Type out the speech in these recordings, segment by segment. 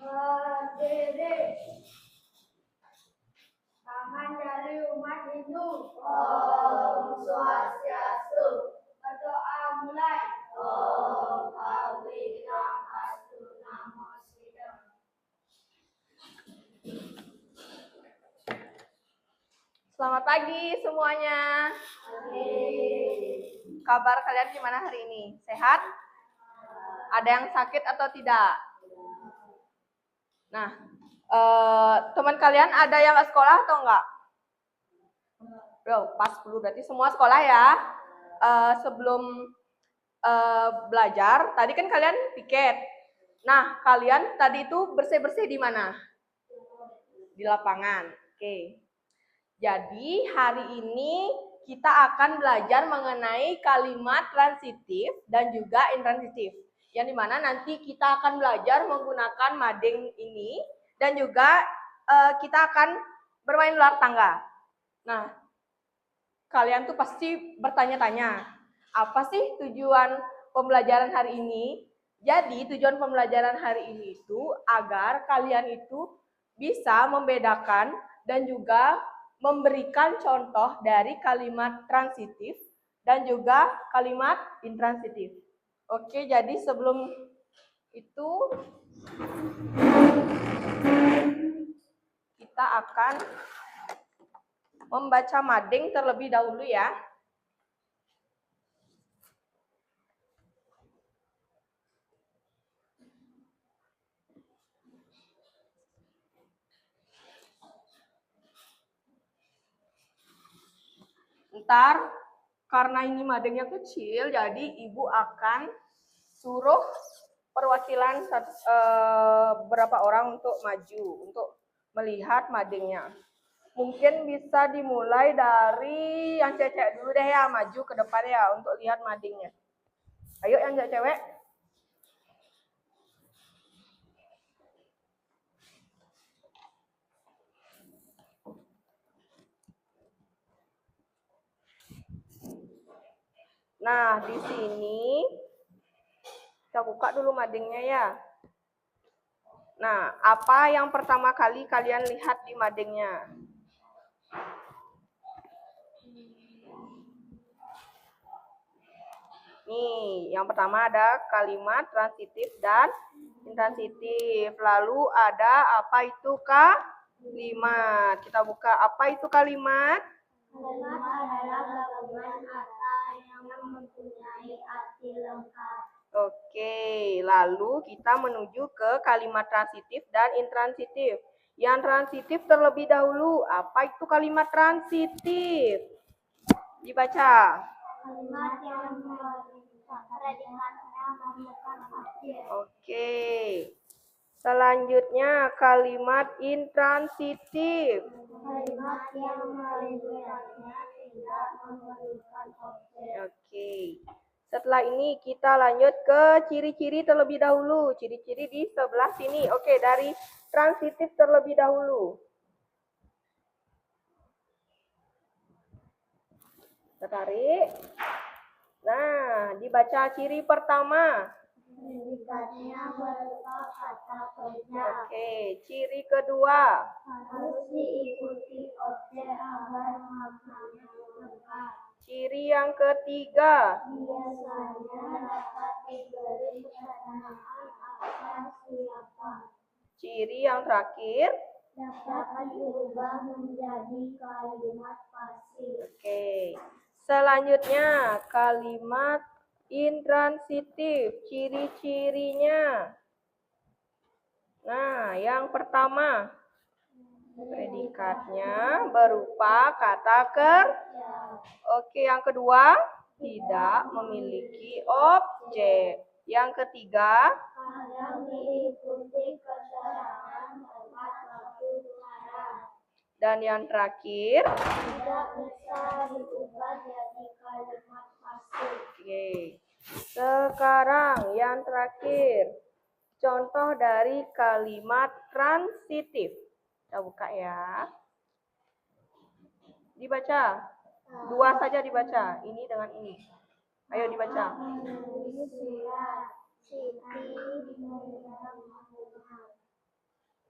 berdiri. Tangan dari umat Hindu. Om Swastiastu. Berdoa mulai. Om Awilam Astu Namo Sidam. Selamat pagi semuanya. Kabar kalian gimana hari ini? Sehat? Ada yang sakit atau tidak? Nah, teman kalian ada yang nggak sekolah atau enggak? Bro, pas 10 berarti semua sekolah ya. Sebelum belajar, tadi kan kalian piket. Nah, kalian tadi itu bersih-bersih di mana? Di lapangan. Oke. Jadi hari ini kita akan belajar mengenai kalimat transitif dan juga intransitif. Yang dimana nanti kita akan belajar menggunakan mading ini dan juga kita akan bermain ular tangga. Nah, kalian tuh pasti bertanya-tanya, apa sih tujuan pembelajaran hari ini? Jadi tujuan pembelajaran hari ini itu agar kalian itu bisa membedakan dan juga memberikan contoh dari kalimat transitif dan juga kalimat intransitif. Oke, jadi sebelum itu kita akan membaca mading terlebih dahulu ya. Ntar karena ini madingnya kecil, jadi ibu akan suruh perwakilan berapa orang untuk maju untuk melihat madingnya. Mungkin bisa dimulai dari yang cewek dulu deh ya, maju ke depan ya untuk lihat madingnya. Ayo yang cewek. Nah, di sini kita buka dulu madingnya ya. Nah, apa yang pertama kali kalian lihat di madingnya? Nih, yang pertama ada kalimat transitif dan intransitif. Lalu ada apa itu kalimat? Kita buka, apa itu kalimat? Kalimat adalah gabungan kata yang mempunyai arti lengkap. Oke, lalu kita menuju ke kalimat transitif dan intransitif. Yang transitif terlebih dahulu. Apa itu kalimat transitif? Dibaca. Kalimat yang predikatnya merupakan objek. Oke. Selanjutnya kalimat intransitif. Kalimat yang predikatnya tidak memerlukan objek. Oke. Setelah ini kita lanjut ke ciri-ciri terlebih dahulu. Ciri-ciri di sebelah sini. Oke, dari transitif terlebih dahulu. Tarik. Nah, dibaca ciri pertama. Predikatnya berupa kata kerja. Oke, ciri kedua. Harus diikuti objek agar maknanya lengkap. Ciri yang ketiga. Biasanya dapat diberi pertanyaan atas siapa. Ciri yang terakhir. Dapat diubah menjadi kalimat pasif. Oke. Selanjutnya, kalimat intransitif, ciri-cirinya. Nah, yang pertama, predikatnya berupa kata kerja. Oke, yang kedua, tidak memiliki objek. Yang ketiga, kadang diikuti keterangan tempat waktu arah. Dan yang terakhir, tidak bisa diubah jadi kalimat pasif. Oke. Sekarang yang terakhir, contoh dari kalimat transitif. Kita buka ya. Dibaca. Dua saja dibaca. Ini dengan ini. Ayo dibaca.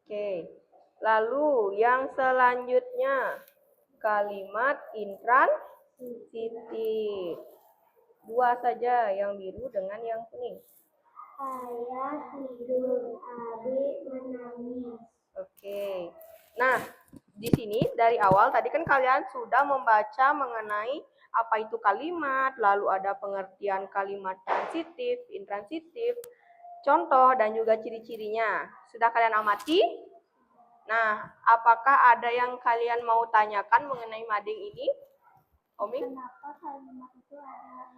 Oke. Lalu yang selanjutnya kalimat intransitif. Dua saja, yang biru dengan yang kuning. Ayah tidur, adik menangis. Oke. Nah, di sini dari awal tadi kan kalian sudah membaca mengenai apa itu kalimat, lalu ada pengertian kalimat transitif, intransitif, contoh dan juga ciri-cirinya. Sudah kalian amati? Nah, apakah ada yang kalian mau tanyakan mengenai mading ini? Omi? Kenapa kalimat itu ada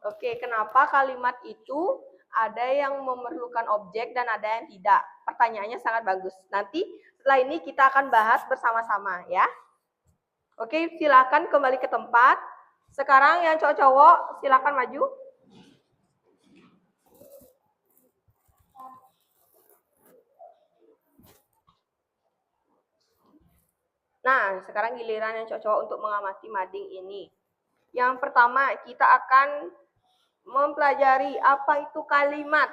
Oke, kenapa kalimat itu ada yang memerlukan objek dan ada yang tidak? Pertanyaannya sangat bagus. Nanti setelah ini kita akan bahas bersama-sama ya. Oke, silakan kembali ke tempat. Sekarang yang cowok-cowok silakan maju. Nah, sekarang giliran yang cowok-cowok untuk mengamati mading ini. Yang pertama, kita akan mempelajari apa itu kalimat.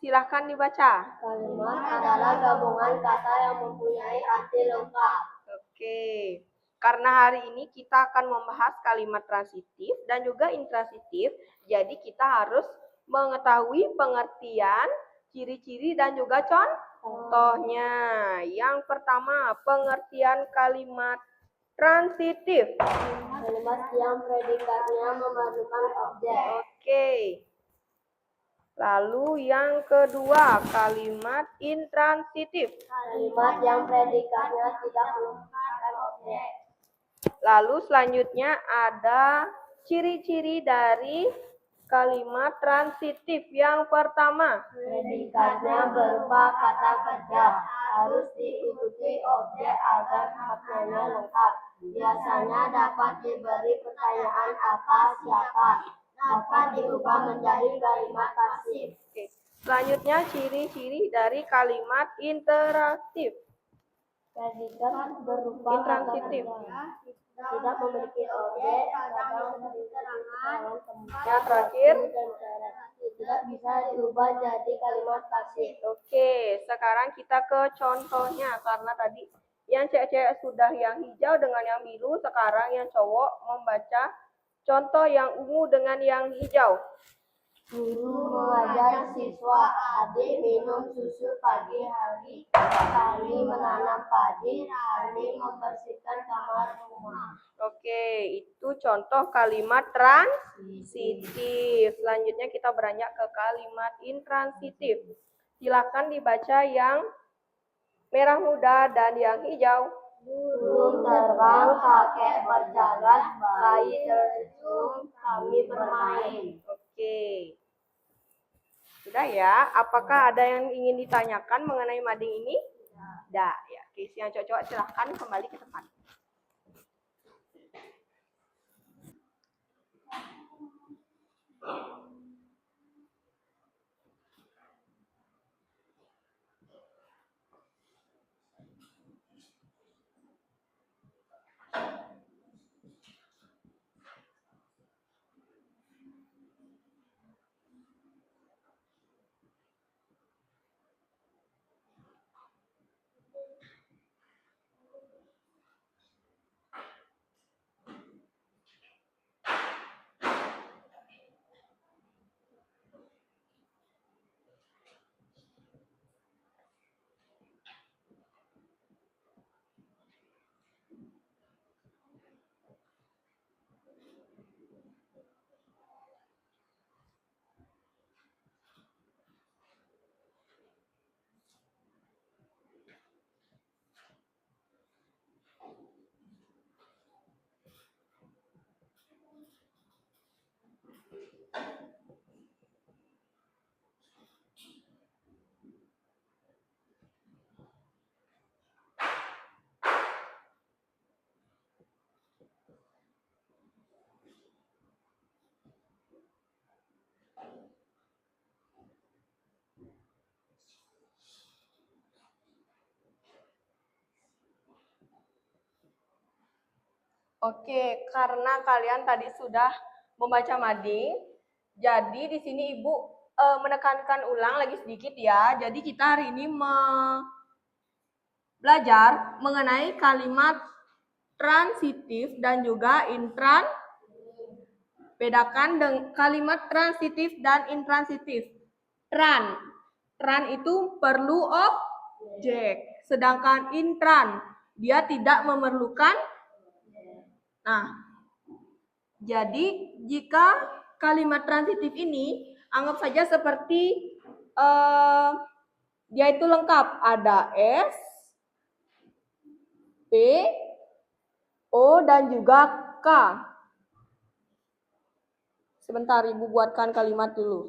Silahkan dibaca. Kalimat adalah gabungan kata yang mempunyai arti lengkap. Oke, karena hari ini kita akan membahas kalimat transitif dan juga intransitif, jadi kita harus mengetahui pengertian, ciri-ciri dan juga contohnya. Yang pertama, pengertian kalimat transitif. Kalimat yang predikatnya memerlukan objek. Oke. Lalu yang kedua, kalimat intransitif. Kalimat yang predikatnya tidak memerlukan objek. Lalu selanjutnya ada ciri-ciri dari kalimat transitif. Yang pertama, Predikatnya berupa kata kerja, harus diikuti objek agar maknanya lengkap. Biasanya dapat diberi pertanyaan apa, siapa. Dapat diubah menjadi kalimat pasif. Oke. Selanjutnya ciri-ciri dari kalimat interaktif. Predikat berupa kata Intransitif. kerja, tidak memiliki objek, kadang memberi keterangan, Yang terakhir, tidak bisa diubah jadi kalimat pasif. oke, sekarang kita ke contohnya karena tadi yang cewek-cewek sudah yang hijau dengan yang biru, sekarang yang cowok membaca contoh yang ungu dengan yang hijau. Guru mengajar siswa, adik minum susu pagi hari, kami menanam padi, kami membersihkan kamar rumah. Oke, itu contoh kalimat transitif. Selanjutnya kita beranjak ke kalimat intransitif. Silakan dibaca yang merah muda dan yang hijau. Burung terbang, kakek berjalan, bayi tersenyum, kami bermain. Oke. Sudah ya, apakah ada yang ingin ditanyakan mengenai mading ini? Tidak. Ya, oke, yang cocok silahkan kembali ke tempat. Oke, karena kalian tadi sudah membaca mading, jadi di sini Ibu menekankan ulang lagi sedikit ya. Jadi kita hari ini belajar mengenai kalimat transitif dan juga intransitif. Bedakan dengan kalimat transitif dan intransitif. Tran itu perlu objek, sedangkan intran dia tidak memerlukan. Nah, jadi jika kalimat transitif ini anggap saja seperti dia itu lengkap, ada S, P, O dan juga K. Sebentar, Ibu buatkan kalimat dulu.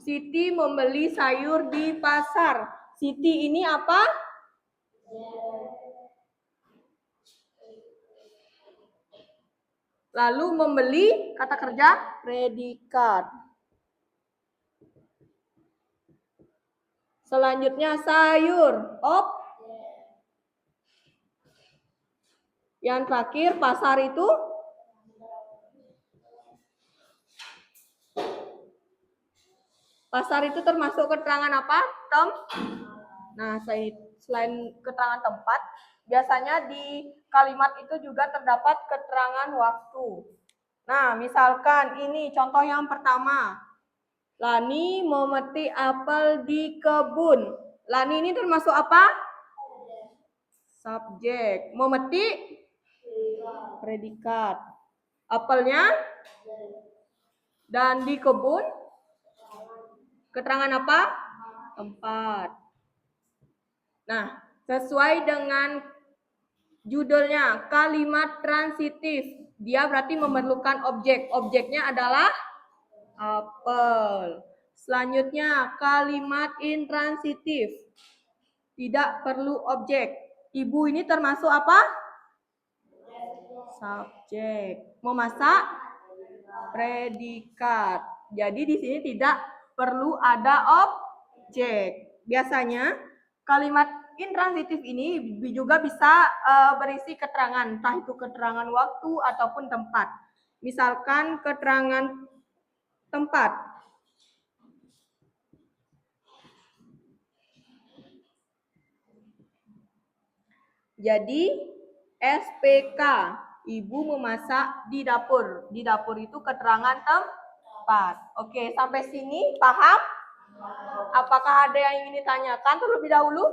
Siti membeli sayur di pasar. Siti ini apa? Lalu membeli, kata kerja, predikat. Selanjutnya sayur, Yang terakhir pasar itu termasuk keterangan apa? Nah, selain keterangan tempat, biasanya di kalimat itu juga terdapat keterangan waktu. Nah, misalkan ini contoh yang pertama. Lani memetik apel di kebun. Lani ini termasuk apa? Subjek. Memetik? Predikat. Apelnya? Dan di kebun? Keterangan apa? Tempat. Nah, sesuai dengan judulnya, kalimat transitif. Dia berarti memerlukan objek. Objeknya adalah apel. Selanjutnya, kalimat intransitif. Tidak perlu objek. Ibu ini termasuk apa? Subjek. Memasak? Predikat. Jadi di sini tidak perlu ada objek. Biasanya kalimat intransitif ini juga bisa berisi keterangan, entah itu keterangan waktu ataupun tempat. Misalkan keterangan tempat. Jadi SPK, ibu memasak di dapur. Di dapur itu keterangan tempat. Oke, sampai sini paham? Apakah ada yang ingin ditanyakan terlebih dahulu?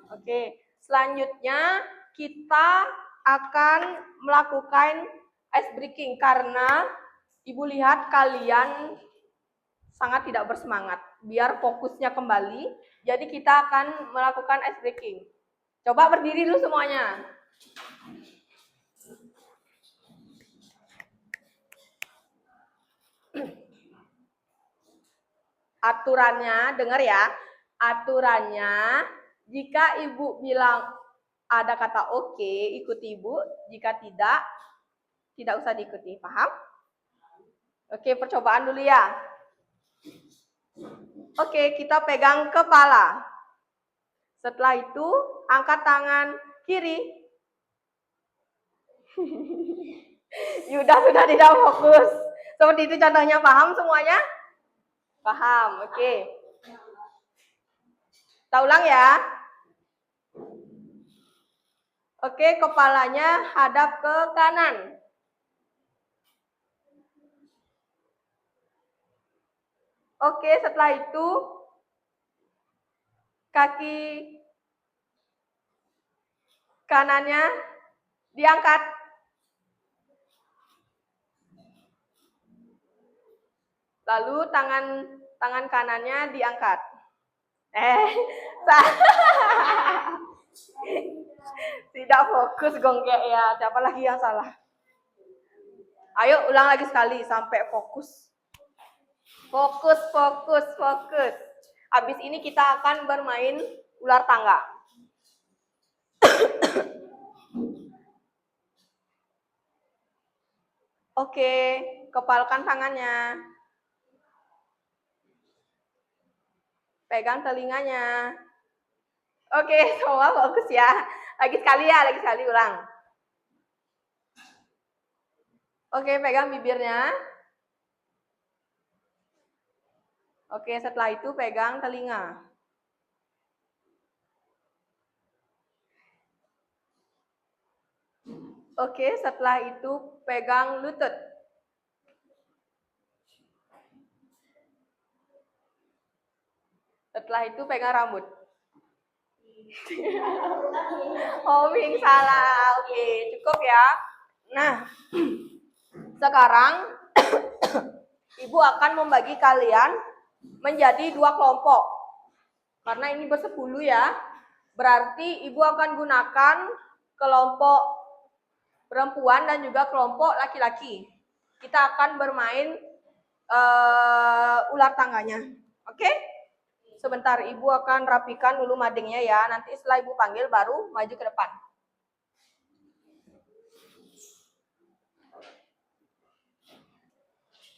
Oke, selanjutnya kita akan melakukan ice breaking karena ibu lihat kalian sangat tidak bersemangat. Biar fokusnya kembali, jadi kita akan melakukan ice breaking. Coba berdiri dulu semuanya. Aturannya, dengar ya. Aturannya, jika ibu bilang ada kata oke, ikuti ibu. Jika tidak usah diikuti. Paham? Oke, percobaan dulu ya. Oke, kita pegang kepala. Setelah itu, angkat tangan kiri. Yuda sudah tidak fokus. Seperti itu contohnya, paham semuanya? Paham, oke. Kita ulang ya. Oke, kepalanya hadap ke kanan. Oke, setelah itu kaki kanannya diangkat. Lalu tangan kanannya diangkat. Tidak fokus gonggek ya. Siapa lagi yang salah? Ayo ulang lagi sekali sampai fokus. Fokus. Habis ini kita akan bermain ular tangga. Oke. kepalkan tangannya. Pegang telinganya. Oke, semua bagus ya. Lagi sekali ulang. Oke, pegang bibirnya. Oke, setelah itu pegang telinga. Oke, setelah itu pegang lutut. Setelah itu pegang rambut. Homing salah. Oke, cukup ya. Nah, sekarang Ibu akan membagi kalian menjadi 2 kelompok. Karena ini bersepuluh ya. Berarti Ibu akan gunakan kelompok perempuan dan juga kelompok laki-laki. Kita akan bermain ular tangganya. Oke? Sebentar, Ibu akan rapikan dulu madingnya ya. Nanti setelah Ibu panggil baru maju ke depan.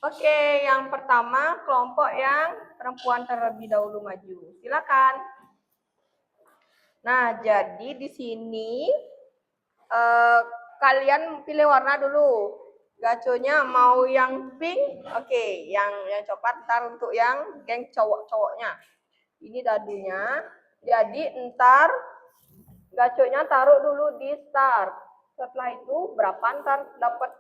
Oke, yang pertama kelompok yang perempuan terlebih dahulu maju. Silakan. Nah, jadi di sini kalian pilih warna dulu. Gaconya mau yang pink, oke. Yang coklat ntar untuk yang geng cowok-cowoknya. Ini dadunya. Jadi ntar gaconya taruh dulu di start. Setelah itu berapa ntar dapat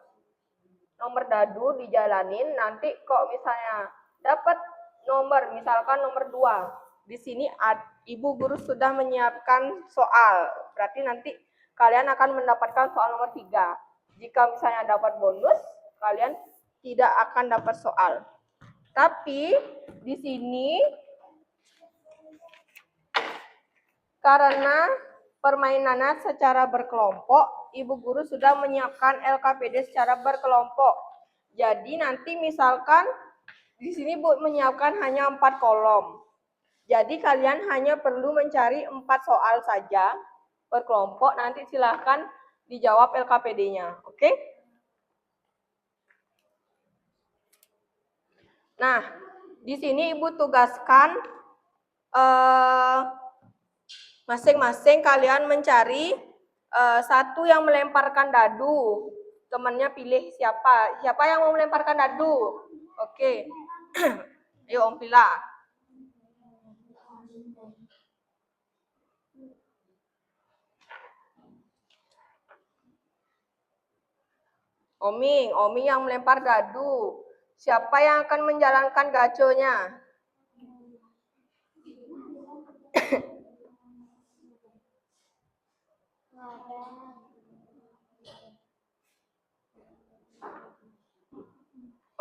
nomor dadu dijalanin. Nanti kok misalnya dapat nomor, misalkan nomor 2. Di sini Ibu guru sudah menyiapkan soal. Berarti nanti kalian akan mendapatkan soal nomor 3. Jika misalnya dapat bonus, kalian tidak akan dapat soal. Tapi di sini karena permainannya secara berkelompok, Ibu guru sudah menyiapkan LKPD secara berkelompok. Jadi nanti misalkan di sini Bu menyiapkan hanya 4 kolom. Jadi kalian hanya perlu mencari 4 soal saja berkelompok, nanti silahkan dijawab LKPD-nya, oke? Nah, di sini Ibu tugaskan masing-masing kalian mencari satu yang melemparkan dadu. Temannya pilih siapa? Siapa yang mau melemparkan dadu? Oke. Ayo Om Pila. Oming yang melempar dadu. Siapa yang akan menjalankan gaconya?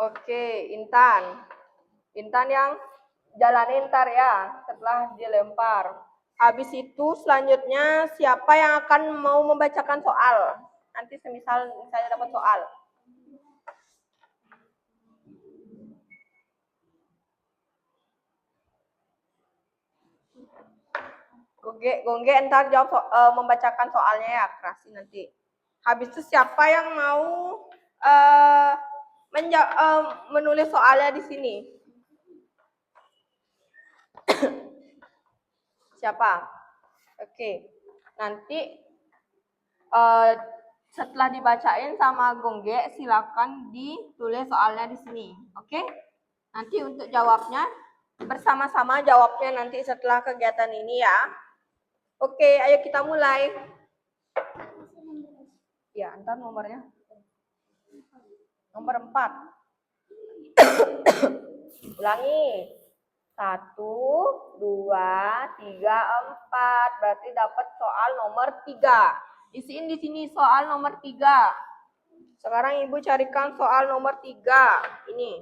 Oke, Intan. Intan yang jalanin ntar ya, setelah dilempar. Habis itu selanjutnya siapa yang akan mau membacakan soal? Nanti misalnya dapat soal. Gongge ntar jawab membacakan soalnya ya, kerasin nanti. Habis itu siapa yang mau menulis soalnya di sini? Siapa? Oke. Nanti setelah dibacain sama Gongge, silakan ditulis soalnya di sini. Oke? Nanti untuk jawabnya bersama-sama jawabnya nanti setelah kegiatan ini ya. Oke, ayo kita mulai. Ya, ntar nomornya. Nomor 4. Ulangi. 1, 2, 3, 4. Berarti dapat soal nomor 3. Isiin di sini soal nomor 3. Sekarang Ibu carikan soal nomor 3. Ini.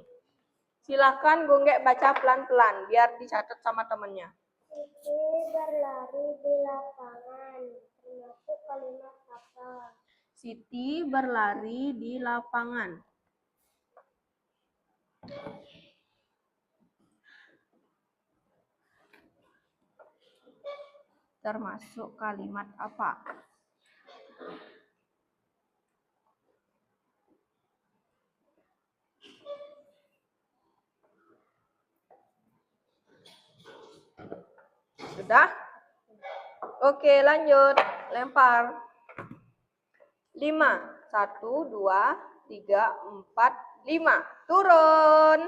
Silakan Gongge baca pelan-pelan biar dicatat sama temannya. Siti berlari di lapangan. Termasuk kalimat apa? Siti berlari di lapangan. Termasuk kalimat apa? Sudah? Oke, lanjut. Lempar. 5. 1, 2, 3, 4, 5. Turun.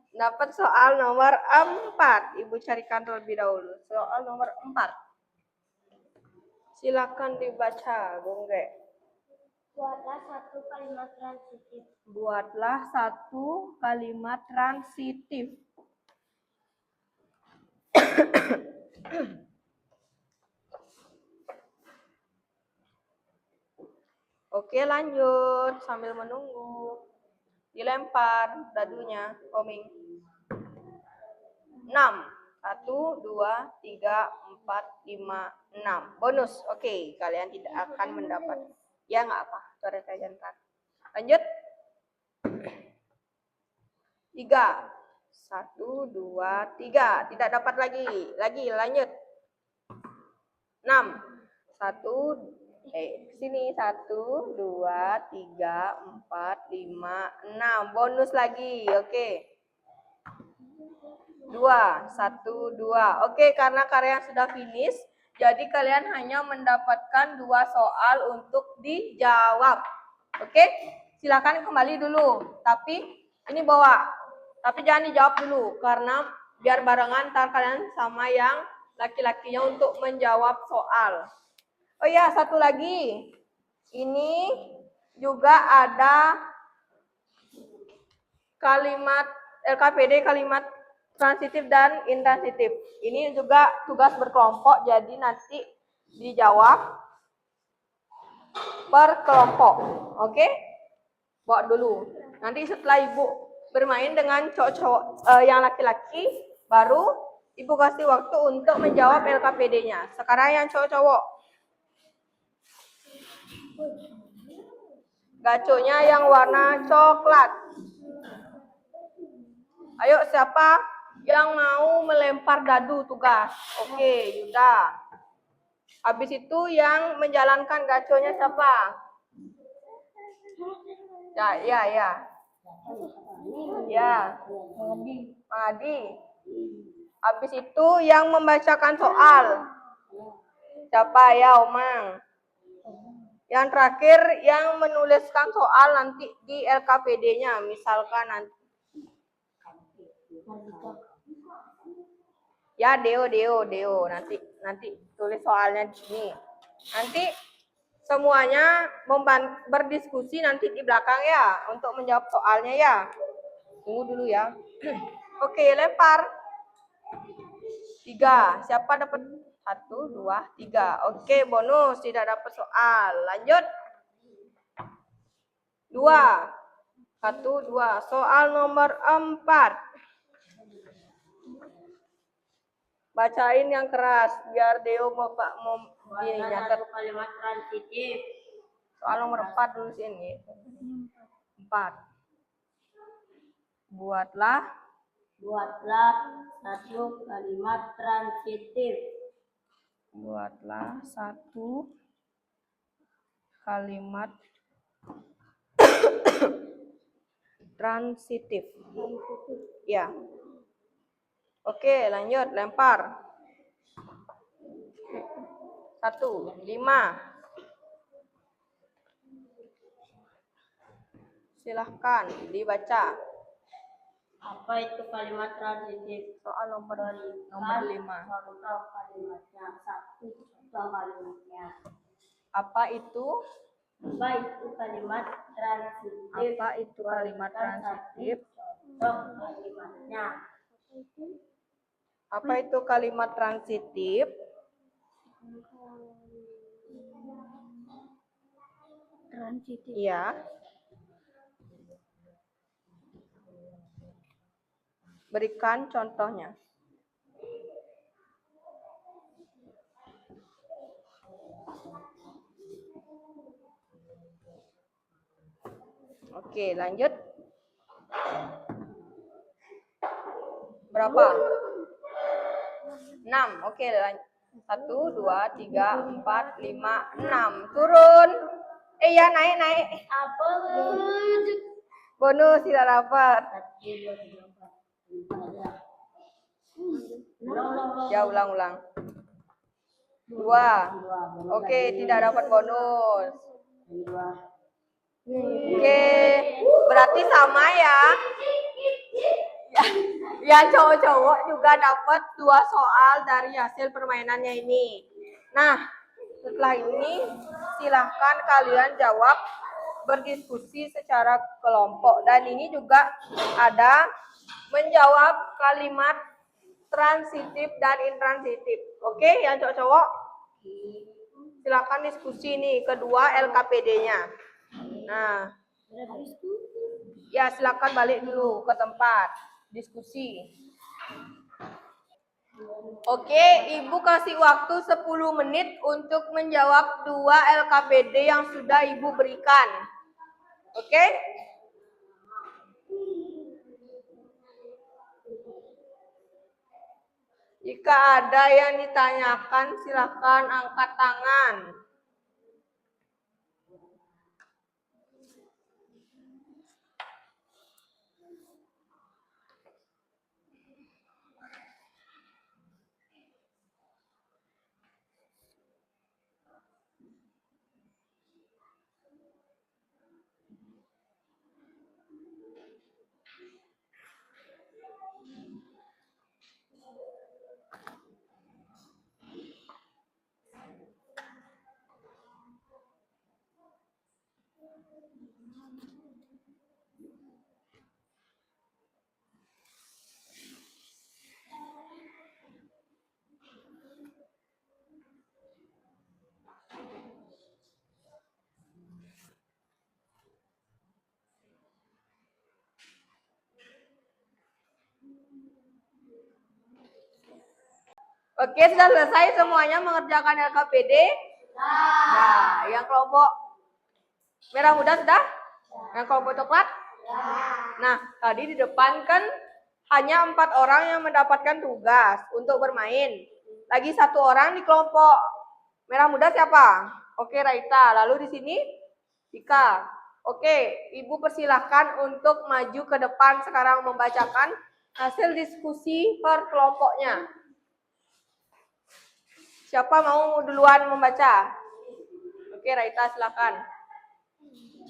Dapat soal nomor 4. Ibu carikan terlebih dahulu. Soal nomor 4. Silakan dibaca, Bungge. Buatlah satu kalimat transitif. Buatlah satu kalimat transitif. Oke, lanjut sambil menunggu. Dilempar dadunya, Oming. 6. 1, 2, 3, 4, 5, 6. Bonus. Oke, kalian tidak akan mendapat. Ya, nggak apa. Coret aja ntar. Lanjut. 3. 1, 2, 3. Tidak dapat lagi. Lagi, lanjut. 6. 1, sini 1, 2, 3, 4, 5, 6. Bonus lagi. Oke. 2, 1, 2. Oke, karena kalian sudah finish, jadi kalian hanya mendapatkan 2 soal untuk dijawab. Oke, silakan kembali dulu. Tapi ini bawa. Tapi jangan dijawab dulu karena biar barengan ntar kalian sama yang laki-lakinya untuk menjawab soal. Oh ya, satu lagi. Ini juga ada kalimat LKPD, kalimat transitif dan intransitif. Ini juga tugas berkelompok, jadi nanti dijawab per kelompok. Oke? Bawa dulu. Nanti setelah Ibu bermain dengan cowok-cowok yang laki-laki, baru Ibu kasih waktu untuk menjawab LKPD-nya. Sekarang yang cowok-cowok. Gaconya yang warna coklat. Ayo, siapa yang mau melempar dadu tugas? Oke, Yuda. Habis itu yang menjalankan gaconya siapa? Ya. Ya. Madi. Habis itu yang membacakan soal. Siapa ya, Omang? Yang terakhir yang menuliskan soal nanti di LKPD-nya, misalkan nanti. Ya, Deo. Nanti tulis soalnya di sini. Nanti semuanya berdiskusi nanti di belakang ya untuk menjawab soalnya ya. Tunggu dulu ya. Oke, lempar. 3. Siapa dapat? 1, 2, 3. Oke, bonus tidak dapat soal. Lanjut. 2. 1, 2. Soal nomor 4. Bacain yang keras biar Deo mau nyatet Kalimat transitif. soal nomor 4 dulu sini. 4. Buatlah satu kalimat transitif. Buatlah satu kalimat transitif. Ya. Oke, lanjut, lempar. 1, 5. Silahkan dibaca. Apa itu kalimat transitif? Soal nomor 5. Contoh kalimatnya. 1. Contoh kalimatnya. Apa itu kalimat transitif? Apa itu kalimat transitif? Contoh kalimatnya. Apa itu kalimat transitif? Transitif. Ya. Berikan contohnya. Oke, lanjut. Berapa? 6. Oke, lanjut. 1, 2, 3, 4, 5, 6. Turun. Ya, naik. Apa? Bonus tidak dapat. Ya, ulang-ulang. 2. Oke, tidak dapat bonus. Oke, berarti sama ya. Ya, cowok-cowok juga dapat 2 soal dari hasil permainannya ini. Nah, setelah ini silahkan kalian jawab berdiskusi secara kelompok. Dan ini juga ada menjawab kalimat transitif dan intransitif. Oke, yang cowok-cowok? Silakan diskusi nih, kedua LKPD-nya. Nah, ya silakan balik dulu ke tempat diskusi. Oke, Ibu kasih waktu 10 menit untuk menjawab 2 LKPD yang sudah Ibu berikan. Oke? Jika ada yang ditanyakan, silakan angkat tangan. Oke, sudah selesai semuanya mengerjakan LKPD? Nah, yang kelompok merah muda sudah? Yang kelompok coklat? Nah, tadi di depan kan hanya 4 orang yang mendapatkan tugas untuk bermain. Lagi 1 orang di kelompok merah muda siapa? Oke, Raita. Lalu di sini Dika. Oke, Ibu persilahkan untuk maju ke depan sekarang membacakan hasil diskusi per kelompoknya. Siapa mau duluan membaca? Oke, Raita silakan.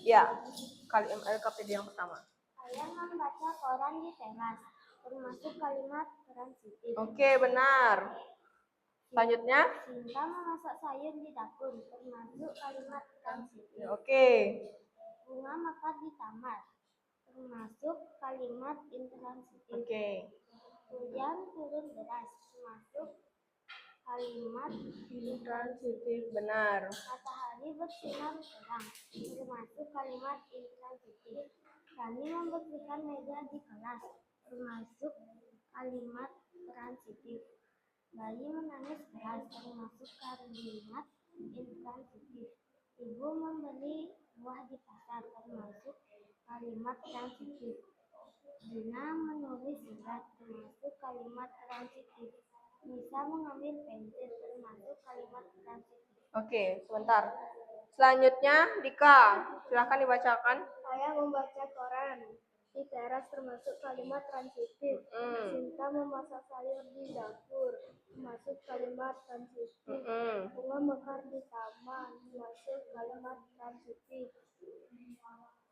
Ya, kali LKPD yang pertama. Saya membaca koran di teras, termasuk kalimat transitif. Oke, benar. Selanjutnya? Sinta memasak sayur di dapur, termasuk kalimat transitif. Oke. Bunga mekar di taman, termasuk kalimat intransitif. Oke. Hujan turun deras, termasuk kalimat Intransitif, benar. matahari bersinar terang, termasuk kalimat intransitif. Kami membersihkan meja di kelas, termasuk kalimat transitif. Bayi menangis keras, termasuk kalimat intransitif. Ibu membeli buah di pasar, termasuk kalimat transitif. Dina menulis surat, termasuk kalimat transitif. Nisa mengambil pensil, termasuk kalimat transitif. Oke, sebentar. Selanjutnya, Dika, silahkan dibacakan. Saya membaca koran di teras, termasuk kalimat transitif. Sinta memasak sayur di dapur, termasuk kalimat transitif. Bunga mekar di taman, termasuk kalimat transitif.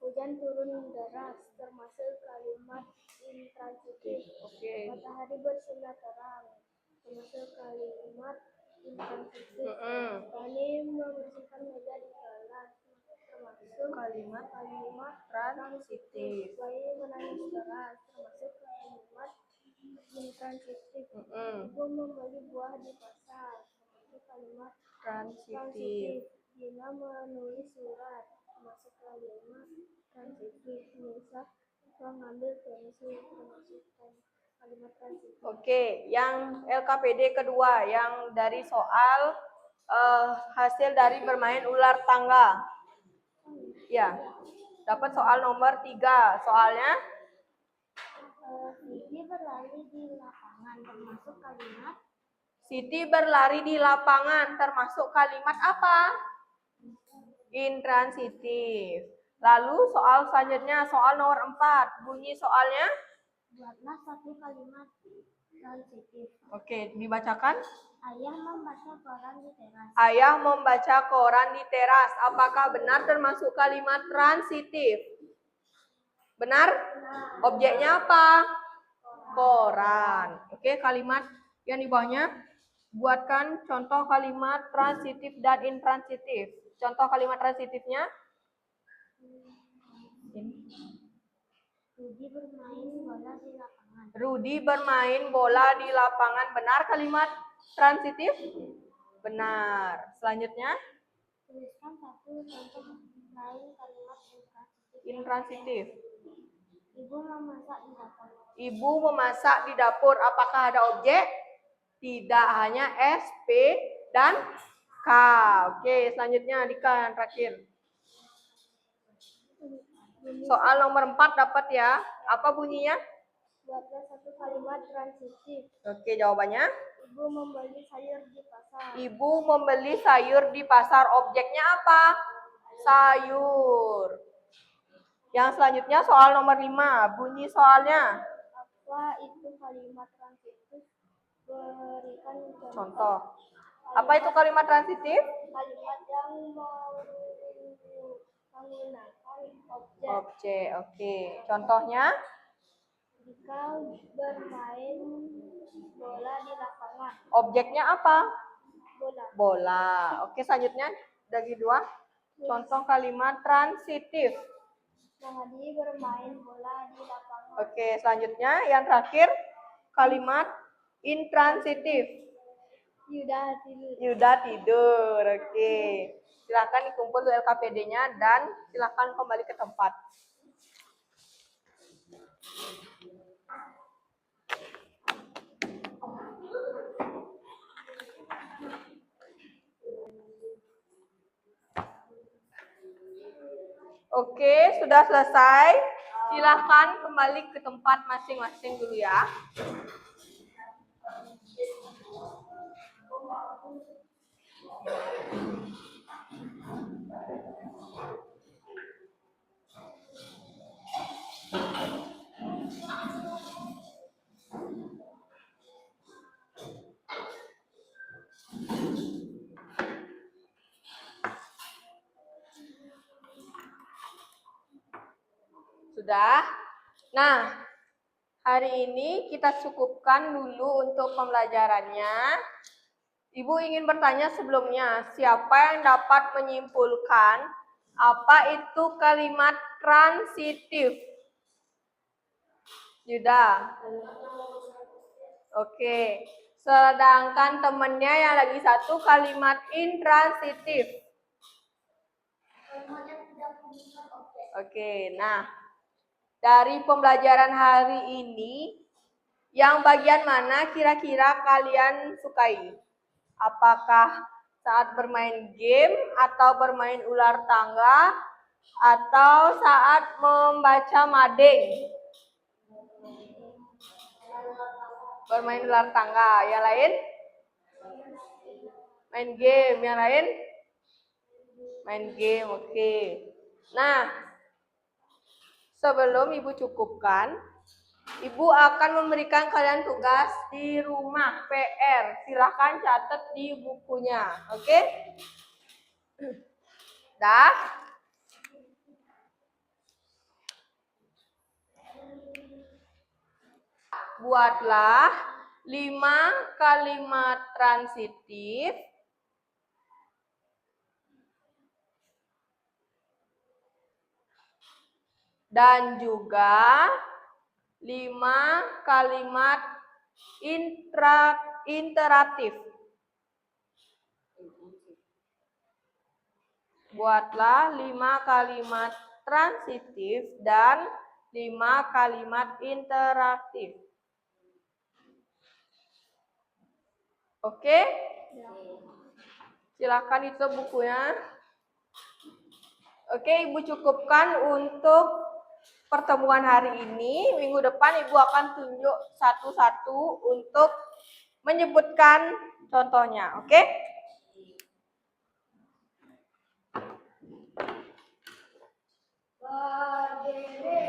Hujan turun deras, termasuk kalimat intransitif. Oke. Matahari bersinar terang, termasuk kalimat intransitif. Kami membersihkan meja di kelas, termasuk Kalimat transitif. Bayi menangis keras, termasuk kalimat intransitif. Ibu membeli buah di pasar, termasuk kalimat transitif. Dina menulis surat, termasuk kalimat transitif. Nisa mengambil pensil, termasuk kalimat transitif. Oke, yang LKPD kedua, yang dari soal hasil dari bermain ular tangga. Ya, dapat soal nomor 3. Soalnya? Siti berlari di lapangan, termasuk kalimat. Siti berlari di lapangan, termasuk kalimat apa? Intransitif. Lalu soal selanjutnya, soal nomor 4. Bunyi soalnya? Buatlah satu kalimat. transitif. Oke, dibacakan. Ayah membaca koran di teras. Ayah membaca koran di teras. Apakah benar termasuk kalimat transitif? Benar? Objeknya apa? Koran. Oke, kalimat yang di bawahnya buatkan contoh kalimat transitif dan intransitif. Contoh kalimat transitifnya? Rudi bermain bola di lapangan. Rudi bermain bola di lapangan. Benar kalimat transitif? Benar. Selanjutnya? Tuliskan satu contoh lain kalimat intransitif. Intransitif. Ibu memasak di dapur. Ibu memasak di dapur. Apakah ada objek? Tidak, hanya S, P, dan K. Oke, selanjutnya Dika yang terakhir. Soal nomor 4 dapat ya. Apa bunyinya? Buatlah satu kalimat transitif. Oke, jawabannya. Ibu membeli sayur di pasar. Ibu membeli sayur di pasar. Objeknya apa? Sayur. Yang selanjutnya soal nomor 5. Bunyi soalnya. Apa itu kalimat transitif? Berikan Contoh. Apa itu kalimat transitif? kalimat yang menggunakan objek. Objek, oke. Contohnya? Jika bermain bola di lapangan. Objeknya apa? Bola. Bola. Oke, selanjutnya dari 2. Contoh kalimat transitif. Mahadi bermain bola di lapangan. Oke, selanjutnya yang terakhir kalimat intransitif. Yuda tidur. Yuda tidur. Oke. Silakan dikumpul LKPD-nya dan silakan kembali ke tempat. Oke, sudah selesai. Silakan kembali ke tempat masing-masing dulu ya. Sudah? Nah, hari ini kita cukupkan dulu untuk pembelajarannya. Ibu ingin bertanya sebelumnya, siapa yang dapat menyimpulkan apa itu kalimat transitif? Yuda. Oke. Sedangkan temennya yang lagi satu kalimat intransitif. Oke, nah dari pembelajaran hari ini, yang bagian mana kira-kira kalian sukai? Apakah saat bermain game atau bermain ular tangga atau saat membaca mading? Bermain ular tangga. Yang lain? Main game. Yang lain? Main game, oke. Nah, sebelum Ibu cukupkan, Ibu akan memberikan kalian tugas di rumah PR. Silahkan catat di bukunya, oke? Dah? Buatlah 5 kalimat transitif dan juga 5 kalimat interatif. Buatlah 5 kalimat transitif dan 5 kalimat interaktif. Oke? Silakan itu bukunya. Oke, Ibu cukupkan untuk pertemuan hari ini. Minggu depan Ibu akan tunjuk satu-satu untuk menyebutkan contohnya. Oke? Berdiri.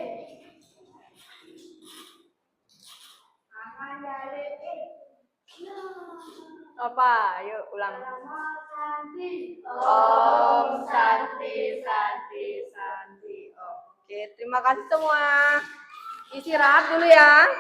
Tangan dari Apa? Yuk ulang. Om Santi, Santi, Santi. Oke, terima kasih semua. Istirahat dulu ya.